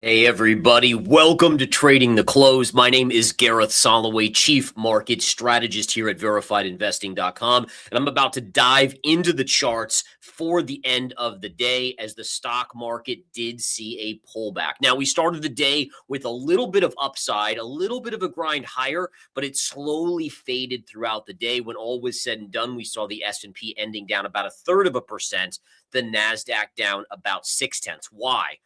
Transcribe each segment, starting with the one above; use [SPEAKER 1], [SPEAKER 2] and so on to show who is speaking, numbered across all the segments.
[SPEAKER 1] Hey everybody, welcome to Trading the Close. My name is Gareth Soloway, Chief Market Strategist here at verifiedinvesting.com, and I'm about to dive into the charts for the end of the day as the stock market did see a pullback. Now, we started the day with a little bit of upside, a little bit of a grind higher, but it slowly faded throughout the day. When all was said and done, we saw the S&P ending down about 1/3%, the NASDAQ down about 0.6. Why?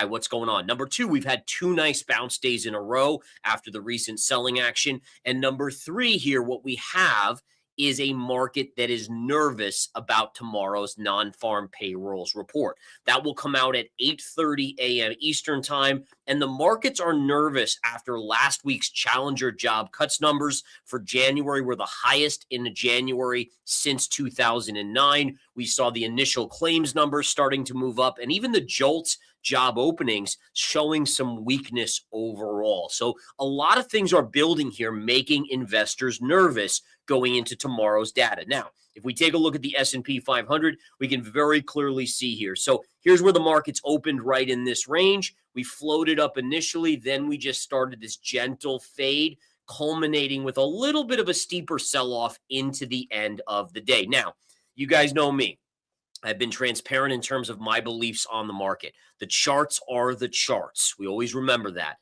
[SPEAKER 1] What's going on? Number two, we've had two nice bounce days in a row after the recent selling action. And number three here, what we have is a market that is nervous about tomorrow's non-farm payrolls report. That will come out at 8:30 a.m. Eastern time. And the markets are nervous after last week's challenger job cuts numbers for January were the highest in January since 2009. We saw the initial claims numbers starting to move up, and even the JOLTS job openings showing some weakness overall. So a lot of things are building here, making investors nervous going into tomorrow's data. Now, if we take a look at the S&P 500, we can very clearly see here. So here's where the markets opened, right in this range. We floated up initially, then we just started this gentle fade, culminating with a little bit of a steeper sell-off into the end of the day. Now, you guys know me. I've been transparent in terms of my beliefs on the market. The charts are the charts. We always remember that.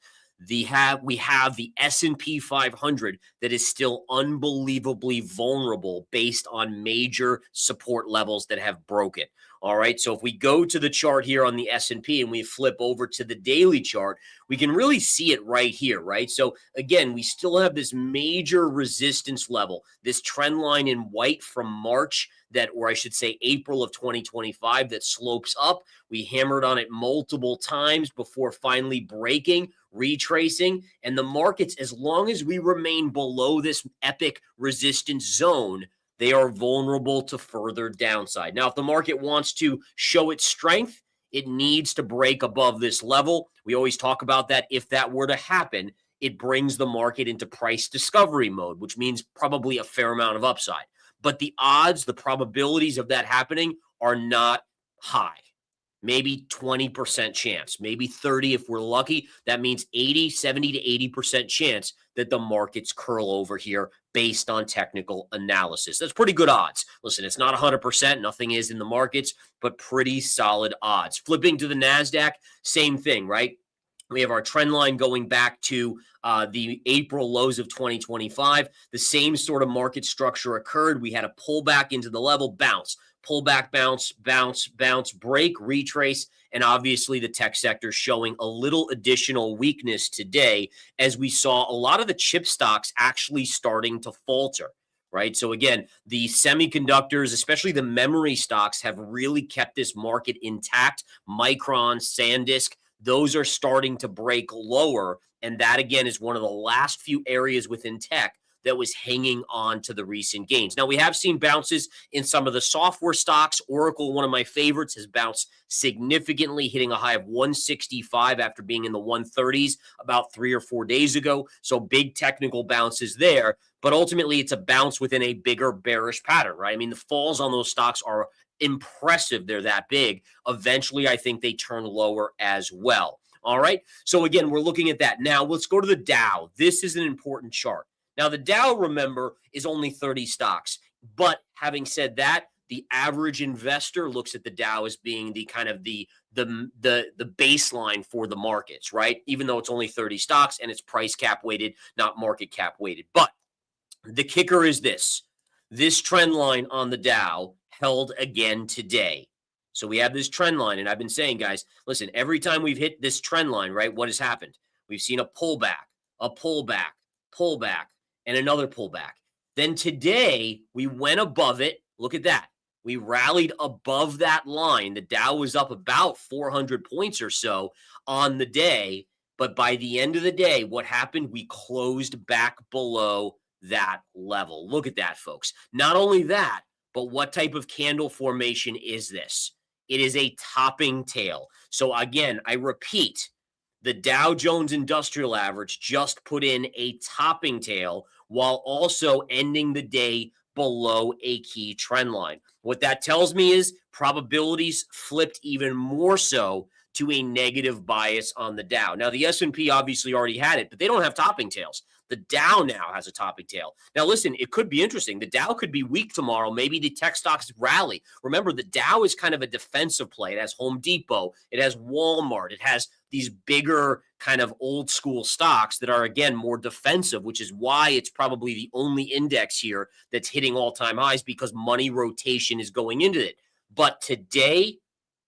[SPEAKER 1] We have the S&P 500 that is still unbelievably vulnerable based on major support levels that have broken. All right, so if we go to the chart here on the S&P and we flip over to the daily chart, we can really see it right here, right? So again, we still have this major resistance level, this trend line in white from March or I should say April of 2025 that slopes up. We hammered on it multiple times before finally breaking, retracing, and the markets, as long as we remain below this epic resistance zone, they are vulnerable to further downside. Now, if the market wants to show its strength, it needs to break above this level. We always talk about that. If that were to happen, it brings the market into price discovery mode, which means probably a fair amount of upside. But the odds, the probabilities of that happening are not high. Maybe 20% chance, maybe 30 if we're lucky. That means 70 to 80% chance that the markets curl over here based on technical analysis. That's pretty good odds. Listen, it's not 100%. Nothing is in the markets, but pretty solid odds. Flipping to the NASDAQ, same thing, right? We have our trend line going back to the April lows of 2025. The same sort of market structure occurred. We had a pullback into the level, bounce, pullback, bounce, bounce, bounce, break, retrace, and obviously the tech sector showing a little additional weakness today as we saw a lot of the chip stocks actually starting to falter. Right. So again, the semiconductors, especially the memory stocks, have really kept this market intact. Micron, SanDisk, those are starting to break lower. And that, again, is one of the last few areas within tech that was hanging on to the recent gains. Now, we have seen bounces in some of the software stocks. Oracle, one of my favorites, has bounced significantly, hitting a high of 165 after being in the 130s about 3 or 4 days ago. So big technical bounces there. But ultimately, it's a bounce within a bigger bearish pattern, right? I mean, the falls on those stocks are impressive. They're that big. Eventually, I think they turn lower as well. All right. So again, we're looking at that. Now, let's go to the Dow. This is an important chart. Now, the Dow, remember, is only 30 stocks. But having said that, the average investor looks at the Dow as being the kind of the baseline for the markets, right? Even though it's only 30 stocks and it's price cap weighted, not market cap weighted. But the kicker is this. This trend line on the Dow held again today. So we have this trend line, and I've been saying, guys, listen, every time we've hit this trend line, right, what has happened? We've seen a pullback, and another pullback. Then today, we went above it. Look at that. We rallied above that line. The Dow was up about 400 points or so on the day. But by the end of the day, what happened? We closed back below that level. Look at that, folks. Not only that, but what type of candle formation is this? It is a topping tail. So again, I repeat, the Dow Jones Industrial Average just put in a topping tail while also ending the day below a key trend line. What that tells me is probabilities flipped even more so to a negative bias on the Dow. Now, the S&P obviously already had it, but they don't have topping tails. The Dow now has a topping tail. Now, listen, it could be interesting. The Dow could be weak tomorrow. Maybe the tech stocks rally. Remember, the Dow is kind of a defensive play. It has Home Depot. It has Walmart. It has these bigger kind of old school stocks that are, again, more defensive, which is why it's probably the only index here that's hitting all-time highs, because money rotation is going into it. But today,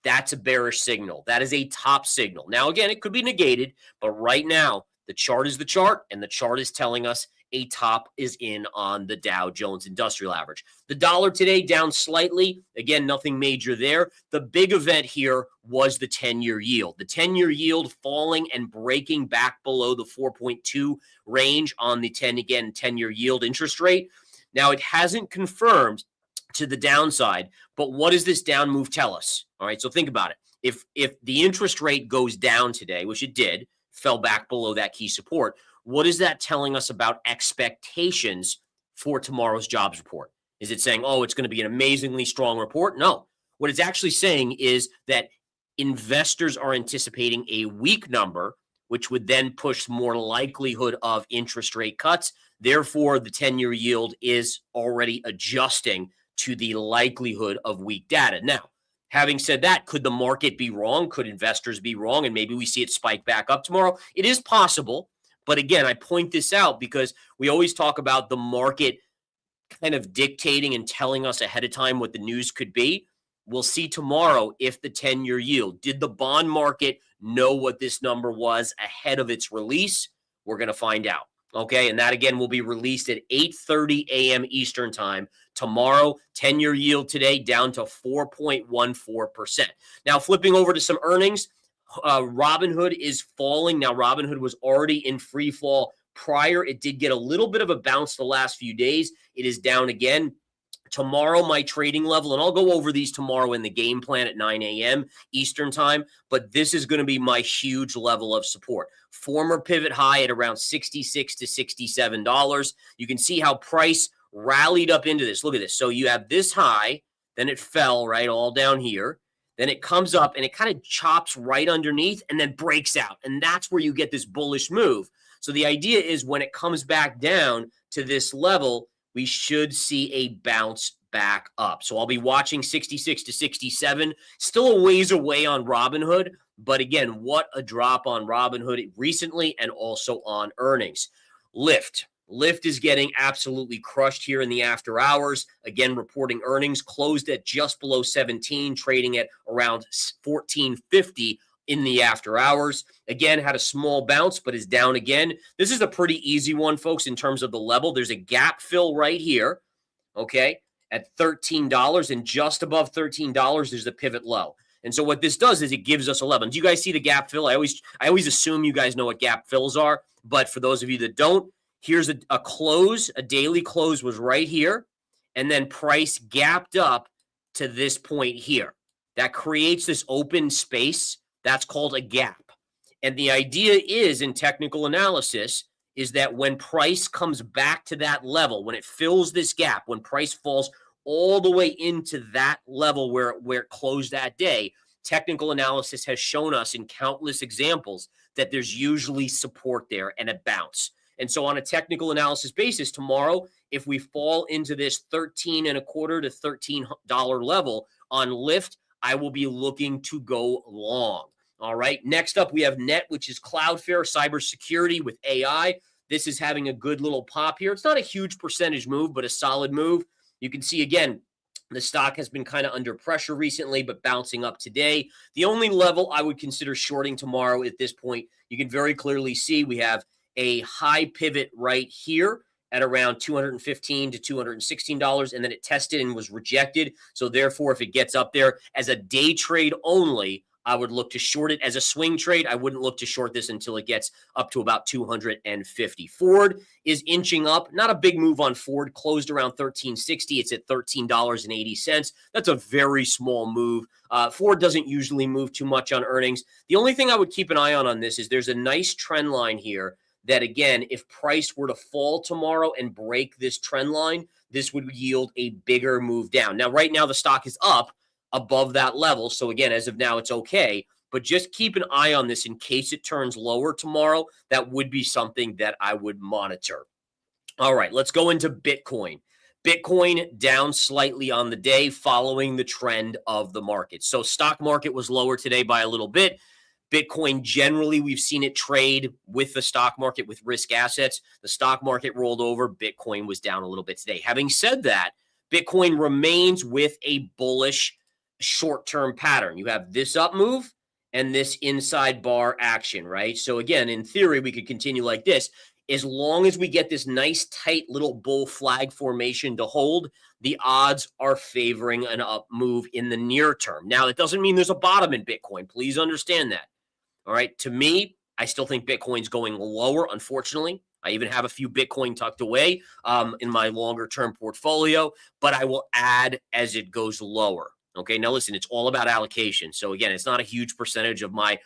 [SPEAKER 1] that's a bearish signal. That is a top signal. Now, again, it could be negated, but right now, the chart is the chart, and the chart is telling us a top is in on the Dow Jones Industrial Average. The dollar today down slightly. Again, nothing major there. The big event here was the 10-year yield. The 10-year yield falling and breaking back below the 4.2 range on the 10-year yield interest rate. Now, it hasn't confirmed to the downside, but what does this down move tell us? All right, so think about it. If the interest rate goes down today, which it did, fell back below that key support, what is that telling us about expectations for tomorrow's jobs report? Is it saying, oh, it's going to be an amazingly strong report? No. What it's actually saying is that investors are anticipating a weak number, which would then push more likelihood of interest rate cuts. Therefore, the 10-year yield is already adjusting to the likelihood of weak data. Now, having said that, could the market be wrong? Could investors be wrong? And maybe we see it spike back up tomorrow. It is possible. But again, I point this out because we always talk about the market kind of dictating and telling us ahead of time what the news could be. We'll see tomorrow if the 10-year yield. Did the bond market know what this number was ahead of its release? We're going to find out. Okay, and that again will be released at 8:30 a.m. Eastern time tomorrow. 10-year yield today down to 4.14%. Now, flipping over to some earnings, Robinhood is falling. Now, Robinhood was already in free fall prior. It did get a little bit of a bounce the last few days. It is down again. Tomorrow, my trading level, and I'll go over these tomorrow in the game plan at 9 a.m. Eastern time, but this is going to be my huge level of support. Former pivot high at around $66 to $67. You can see how price rallied up into this. Look at this. So you have this high, then it fell right all down here. Then it comes up and it kind of chops right underneath and then breaks out. And that's where you get this bullish move. So the idea is when it comes back down to this level, we should see a bounce back up. So I'll be watching 66 to 67. Still a ways away on Robinhood. But again, what a drop on Robinhood recently and also on earnings. Lyft. Lyft is getting absolutely crushed here in the after hours. Again, reporting earnings closed at just below 17, trading at around 14.50 in the after hours. Again, had a small bounce, but is down again. This is a pretty easy one, folks, in terms of the level. There's a gap fill right here, okay, at $13, and just above $13, there's the pivot low. And so what this does is it gives us 11. Do you guys see the gap fill? I always assume you guys know what gap fills are, but for those of you that don't, here's a close. A daily close was right here, and then price gapped up to this point here. That creates this open space. That's called a gap. And the idea is in technical analysis is that when price comes back to that level, when it fills this gap, when price falls all the way into that level where it closed that day, technical analysis has shown us in countless examples that there's usually support there and a bounce. And so on a technical analysis basis, tomorrow, if we fall into this $13.25 to $13 level on Lyft, I will be looking to go long. All right. Next up, we have Net, which is Cloudflare, cybersecurity with AI. This is having a good little pop here. It's not a huge percentage move, but a solid move. You can see, again, the stock has been kind of under pressure recently, but bouncing up today. The only level I would consider shorting tomorrow at this point, you can very clearly see we have a high pivot right here at around $215 to $216, and then it tested and was rejected. So therefore, if it gets up there as a day trade only, I would look to short it. As a swing trade, I wouldn't look to short this until it gets up to about 250. Ford is inching up. Not a big move on Ford. Closed around $13.60. It's at $13.80. That's a very small move. Ford doesn't usually move too much on earnings. The only thing I would keep an eye on this is there's a nice trend line here that, again, if price were to fall tomorrow and break this trend line, this would yield a bigger move down. Now, right now, the stock is up above that level. So again, as of now, it's okay. but just keep an eye on this in case it turns lower tomorrow. That would be something that I would monitor. All right, let's go into Bitcoin. Bitcoin down slightly on the day following the trend of the market. So stock market was lower today by a little bit. Bitcoin, generally, we've seen it trade with the stock market with risk assets. The stock market rolled over. Bitcoin was down a little bit today. Having said that, Bitcoin remains with a bullish short-term pattern. You have this up move and this inside bar action, right? So again, in theory, we could continue like this. As long as we get this nice, tight little bull flag formation to hold, the odds are favoring an up move in the near term. Now, that doesn't mean there's a bottom in Bitcoin. Please understand that. All right. To me, I still think Bitcoin's going lower, unfortunately. I even have a few Bitcoin tucked away in my longer term portfolio, but I will add as it goes lower. Okay. Now, listen, it's all about allocation. So again, it's not a huge percentage of my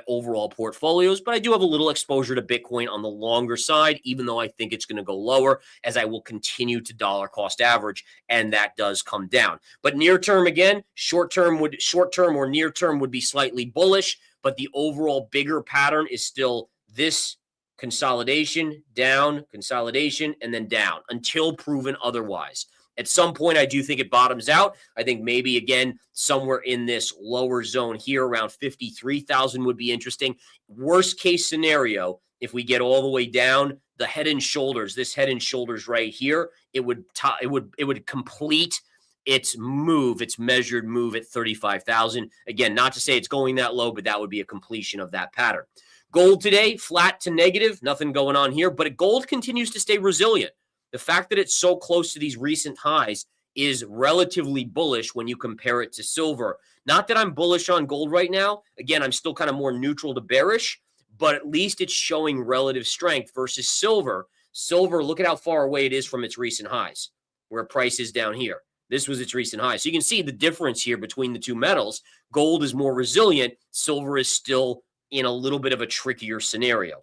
[SPEAKER 1] overall portfolios, but I do have a little exposure to Bitcoin on the longer side, even though I think it's going to go lower as I will continue to dollar cost average, and that does come down. But near term, again, short term or near term would be slightly bullish, but the overall bigger pattern is still this consolidation, down, consolidation, and then down until proven otherwise. At some point, I do think it bottoms out. I think maybe, again, somewhere in this lower zone here around 53,000 would be interesting. Worst case scenario, if we get all the way down, the head and shoulders, this head and shoulders right here, it would complete its move, its measured move at 35,000. Again, not to say it's going that low, but that would be a completion of that pattern. Gold today, flat to negative, nothing going on here, but gold continues to stay resilient. The fact that it's so close to these recent highs is relatively bullish when you compare it to silver. Not that I'm bullish on gold right now. Again, I'm still kind of more neutral to bearish, but at least it's showing relative strength versus silver. Silver, look at how far away it is from its recent highs, where price is down here. This was its recent high. So you can see the difference here between the two metals. Gold is more resilient. Silver is still in a little bit of a trickier scenario.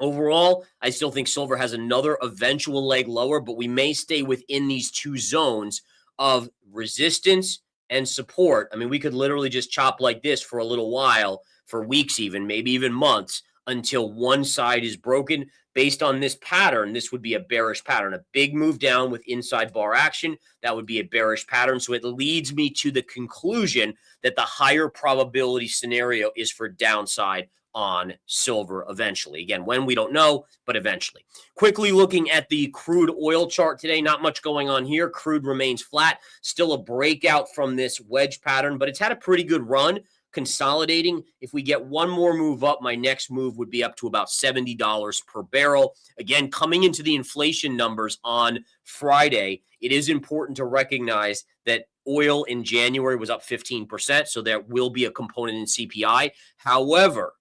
[SPEAKER 1] Overall, I still think silver has another eventual leg lower, but we may stay within these two zones of resistance and support. I mean, we could literally just chop like this for a little while, for weeks even, maybe even months, until one side is broken. Based on this pattern, this would be a bearish pattern. A big move down with inside bar action, that would be a bearish pattern. So it leads me to the conclusion that the higher probability scenario is for downside on silver eventually. Again, when we don't know, but eventually. Quickly looking at the crude oil chart today, not much going on here. Crude remains flat, still a breakout from this wedge pattern, but it's had a pretty good run, consolidating. If we get one more move up, my next move would be up to about $70 per barrel. Again, coming into the inflation numbers on Friday, it is important to recognize that oil in January was up 15%, so there will be a component in CPI. However,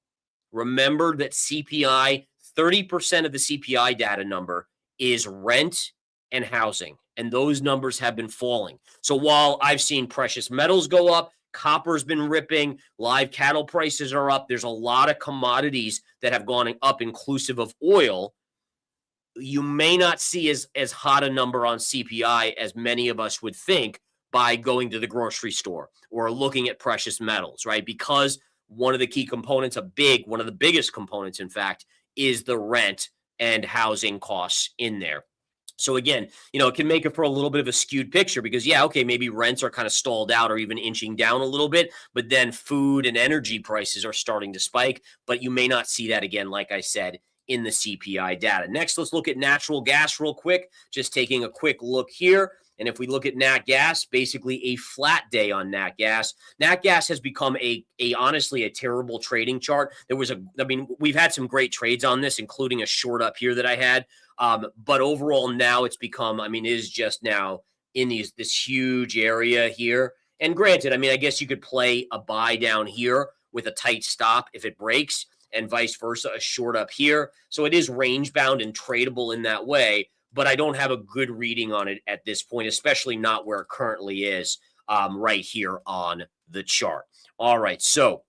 [SPEAKER 1] remember that CPI, 30% of the CPI data number is rent and housing, and those numbers have been falling. So while I've seen precious metals go up, copper's been ripping, live cattle prices are up, there's a lot of commodities that have gone up inclusive of oil, you may not see as hot a number on CPI as many of us would think by going to the grocery store or looking at precious metals, right? Because one of the key components, one of the biggest components, in fact, is the rent and housing costs in there. So again, it can make it for a little bit of a skewed picture because, yeah, okay, maybe rents are kind of stalled out or even inching down a little bit, but then food and energy prices are starting to spike, but you may not see that again, like I said, in the CPI data. Next, let's look at natural gas real quick, just taking a quick look here. And if we look at nat gas, basically a flat day on nat gas. Nat gas has become honestly a terrible trading chart. We've had some great trades on this, including a short up here that I had. But overall now it's become, is just now in this huge area here. And granted, I guess you could play a buy down here with a tight stop if it breaks and vice versa, a short up here. So it is range bound and tradable in that way. But I don't have a good reading on it at this point, especially not where it currently is right here on the chart. All right, so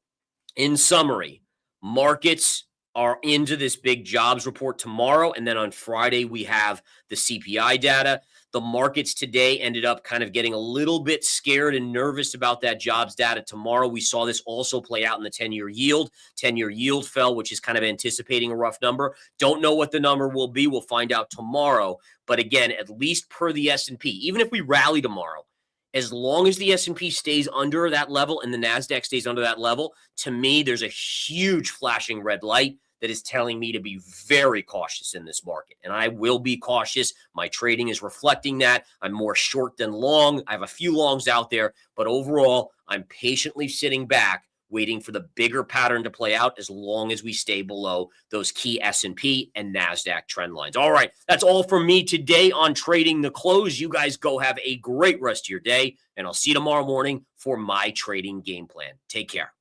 [SPEAKER 1] in summary, markets are into this big jobs report tomorrow, and then on Friday we have the CPI data. The markets today ended up kind of getting a little bit scared and nervous about that jobs data tomorrow. We saw this also play out in the 10-year yield. 10-year yield fell, which is kind of anticipating a rough number. Don't know what the number will be. We'll find out tomorrow. But again, at least per the S&P, even if we rally tomorrow, as long as the S&P stays under that level and the NASDAQ stays under that level, to me, there's a huge flashing red light that is telling me to be very cautious in this market. And I will be cautious. My trading is reflecting that. I'm more short than long. I have a few longs out there, but overall, I'm patiently sitting back, waiting for the bigger pattern to play out as long as we stay below those key S&P and NASDAQ trend lines. All right, that's all from me today on Trading the Close. You guys go have a great rest of your day, and I'll see you tomorrow morning for my trading game plan. Take care.